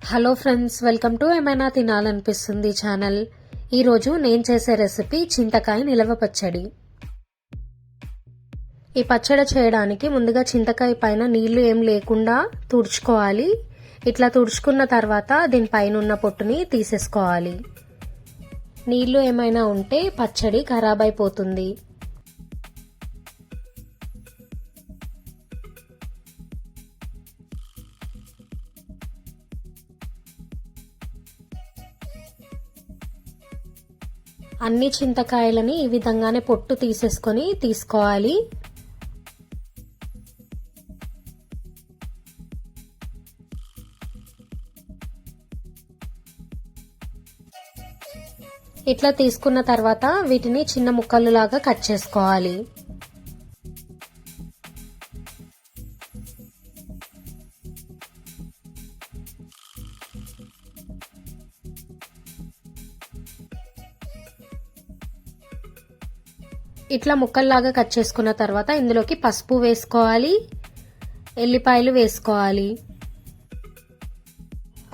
Hello friends, welcome to ఏమైనా తినాలనిపిస్తుంది channel. ఈరోజు నేను చేసే రెసిపీ చింతకాయ నిలవ పచ్చడి. ఈ పచ్చడి చేయడానికి ముందుగా చింతకాయ పైన నీళ్లు ఏం లేకుండా తుడుచుకోవాలి. ఇట్లా తుడుచుకున్న తర్వాత దీనిపైన ఉన్న పొట్టుని తీసేసుకోవాలి. నీళ్లు ఏమైనా ఉంటే పచ్చడి ఖరాబ్ అయిపోతుంది. అన్ని చింతకాయలని ఈ విధంగానే పొట్టు తీసేసుకొని తీసుకోవాలి. ఇట్లా తీసుకున్న తర్వాత వీటిని చిన్న ముక్కలు లాగా కట్ చేసుకోవాలి. ఇట్లా ముక్కల్లాగా కట్ చేసుకున్న తర్వాత ఇందులోకి పసుపు వేసుకోవాలి, ఎల్లిపాయలు వేసుకోవాలి.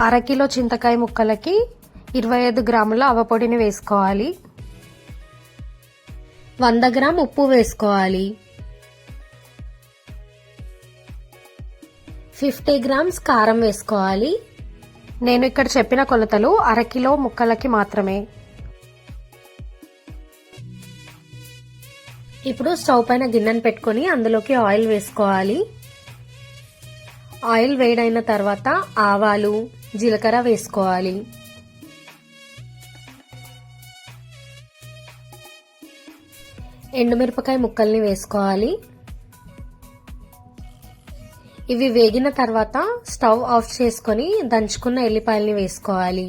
అరకిలో చింతకాయ ముక్కలకి 25 గ్రాముల ఆవపొడిని వేసుకోవాలి. 100 గ్రామ్ ఉప్పు వేసుకోవాలి. 50 గ్రామ్స్ కారం వేసుకోవాలి. నేను ఇక్కడ చెప్పిన కొలతలు అరకిలో ముక్కలకి మాత్రమే. ఇప్పుడు స్టవ్ పైన గిన్నెను పెట్టుకొని అందులోకి ఆయిల్ వేసుకోవాలి. ఆయిల్ వేడైన తర్వాత ఆవాలు, జీలకర్ర వేసుకోవాలి. ఎండుమిరపకాయ ముక్కల్ని వేసుకోవాలి. ఇవి వేగిన తర్వాత స్టవ్ ఆఫ్ చేసుకొని దంచుకున్న ఎల్లిపాయల్ని వేసుకోవాలి.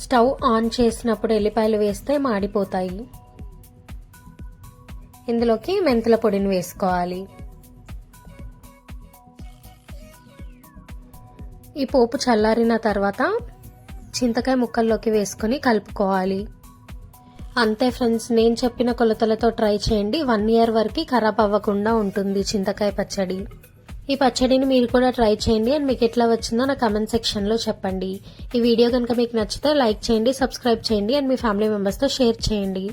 స్టవ్ ఆన్ చేసినప్పుడు ఎల్లిపాయలు వేస్తే మాడిపోతాయి. ఇందులోకి మెంతుల పొడిని వేసుకోవాలి. ఈ పోపు చల్లారిన తర్వాత చింతకాయ ముక్కల్లోకి వేసుకొని కలుపుకోవాలి. అంతే ఫ్రెండ్స్, నేను చెప్పిన కొలతలతో ట్రై చేయండి. 1 ఇయర్ వరకు ఖరాబ్ అవ్వకుండా ఉంటుంది చింతకాయ పచ్చడి. ఈ పచ్చడిని మీరు కూడా ట్రై చేయండి అండ్ మీకు ఎట్లా వచ్చిందో నా కమెంట్ సెక్షన్లో చెప్పండి. ఈ వీడియో కనుక మీకు నచ్చితే లైక్ చేయండి, సబ్స్క్రైబ్ చేయండి అండ్ మీ ఫ్యామిలీ మెంబర్స్తో షేర్ చేయండి.